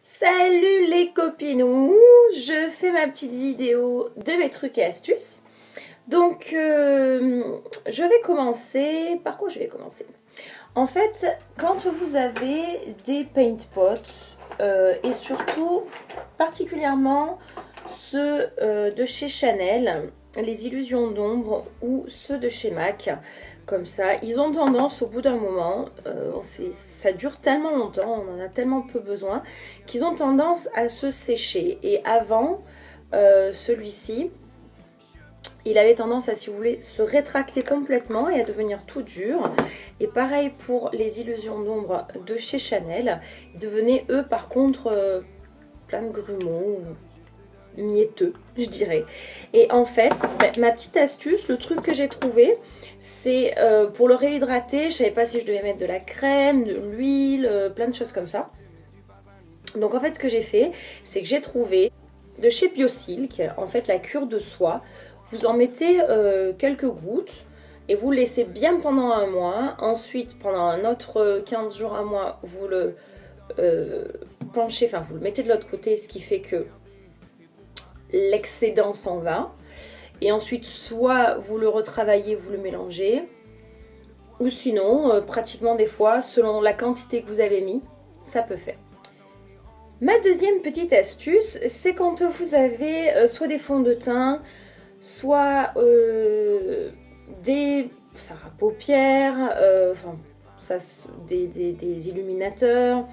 Salut les copinous, je fais ma petite vidéo de mes trucs et astuces. Donc, je vais commencer. Par quoi je vais commencer? En fait, quand vous avez des paint pots, et surtout, particulièrement ceux de chez Chanel, les illusions d'ombre ou ceux de chez MAC, comme ça, ils ont tendance au bout d'un moment, ça dure tellement longtemps, on en a tellement peu besoin, qu'ils ont tendance à se sécher. Et avant, celui-ci, il avait tendance à, si vous voulez, se rétracter complètement et à devenir tout dur. Et pareil pour les illusions d'ombre de chez Chanel, ils devenaient eux par contre plein de grumeaux, mietteux, je dirais. Et en fait, ma petite astuce, le truc que j'ai trouvé, c'est pour le réhydrater. Je savais pas si je devais mettre de la crème, de l'huile, plein de choses comme ça. Donc en fait, ce que j'ai fait, c'est que j'ai trouvé de chez Biosilk, en fait, la cure de soie. Vous en mettez quelques gouttes et vous le laissez bien pendant un mois. Ensuite, pendant un autre 15 jours, un mois, vous le penchez, enfin vous le mettez de l'autre côté, ce qui fait que l'excédent s'en va. Et ensuite, soit vous le retravaillez, vous le mélangez, ou sinon, pratiquement des fois, selon la quantité que vous avez mis, ça peut faire. Ma deuxième petite astuce, c'est quand vous avez soit des fonds de teint, soit des fards à paupières, des illuminateurs,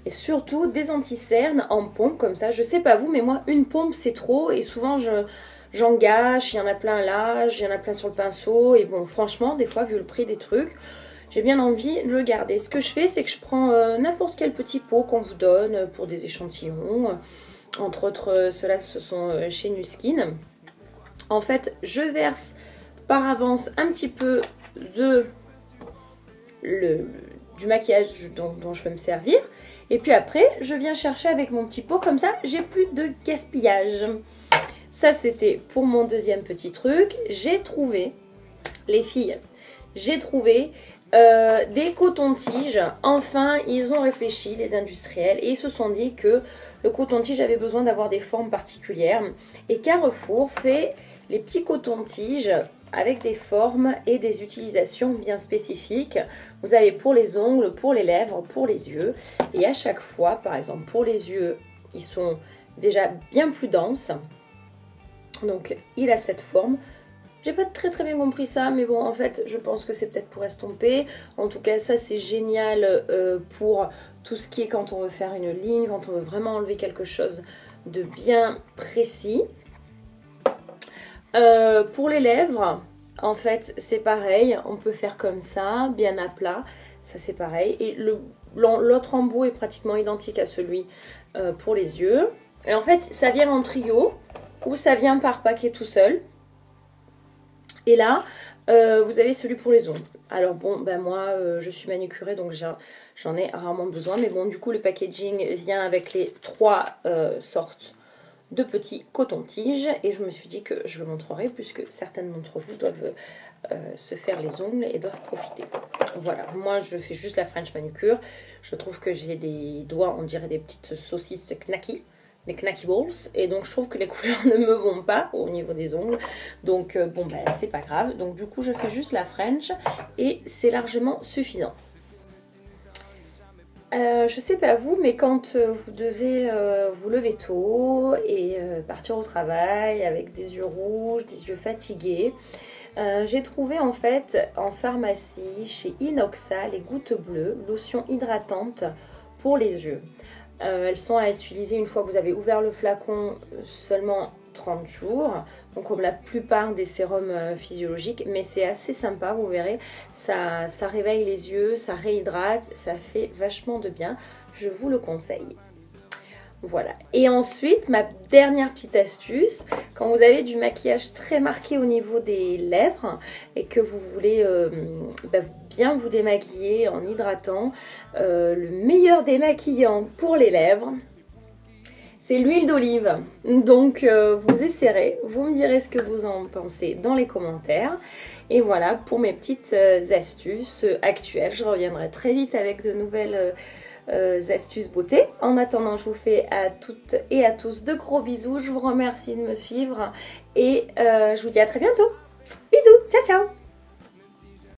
et surtout des anti-cernes en pompe comme ça. Je sais pas vous, mais moi une pompe c'est trop et souvent j'en gâche. Il y en a plein là, il y en a plein sur le pinceau et bon franchement des fois vu le prix des trucs, j'ai bien envie de le garder. Ce que je fais, c'est que je prends n'importe quel petit pot qu'on vous donne pour des échantillons. Entre autres, ceux-là ce sont chez Nu Skin. En fait, je verse par avance un petit peu du maquillage dont je veux me servir. Et puis après, je viens chercher avec mon petit pot. Comme ça, j'ai plus de gaspillage. Ça, c'était pour mon deuxième petit truc. J'ai trouvé, les filles, j'ai trouvé des cotons-tiges. Enfin, ils ont réfléchi, les industriels, et ils se sont dit que le coton-tige avait besoin d'avoir des formes particulières. Et Carrefour fait les petits cotons-tiges avec des formes et des utilisations bien spécifiques. Vous avez pour les ongles, pour les lèvres, pour les yeux. Et à chaque fois, par exemple, pour les yeux, ils sont déjà bien plus denses. Donc, il a cette forme. J'ai pas très bien compris ça, mais bon, en fait, je pense que c'est peut-être pour estomper. En tout cas, ça, c'est génial pour tout ce qui est quand on veut faire une ligne, quand on veut vraiment enlever quelque chose de bien précis. Pour les lèvres, en fait, c'est pareil. On peut faire comme ça, bien à plat. Ça, c'est pareil. Et l'autre embout est pratiquement identique à celui pour les yeux. Et en fait, ça vient en trio ou ça vient par paquet tout seul. Et là, vous avez celui pour les ongles. Alors bon, ben moi, je suis manucurée, donc j'en ai rarement besoin. Mais bon, du coup, le packaging vient avec les trois sortes de petits cotons-tiges. Et je me suis dit que je le montrerai, puisque certaines d'entre vous doivent se faire les ongles et doivent profiter. Voilà, moi, je fais juste la French manucure. Je trouve que j'ai des doigts, on dirait des petites saucisses knacky. Des knacky balls, et donc je trouve que les couleurs ne me vont pas au niveau des ongles, donc bon ben c'est pas grave. Donc du coup je fais juste la French et c'est largement suffisant. Je sais pas vous, mais quand vous devez vous lever tôt et partir au travail avec des yeux rouges, des yeux fatigués, j'ai trouvé en fait en pharmacie chez Inoxa les gouttes bleues, lotion hydratante pour les yeux. Elles sont à utiliser une fois que vous avez ouvert le flacon, seulement 30 jours, donc comme la plupart des sérums physiologiques, mais c'est assez sympa, vous verrez, ça réveille les yeux, ça réhydrate, ça fait vachement de bien, je vous le conseille. Voilà. Et ensuite, ma dernière petite astuce, quand vous avez du maquillage très marqué au niveau des lèvres et que vous voulez bien vous démaquiller en hydratant, le meilleur démaquillant pour les lèvres, c'est l'huile d'olive. Donc, vous essayerez, vous me direz ce que vous en pensez dans les commentaires. Et voilà pour mes petites astuces actuelles. Je reviendrai très vite avec de nouvelles astuces beauté. En attendant, je vous fais à toutes et à tous de gros bisous. Je vous remercie de me suivre et je vous dis à très bientôt. Bisous, ciao ciao.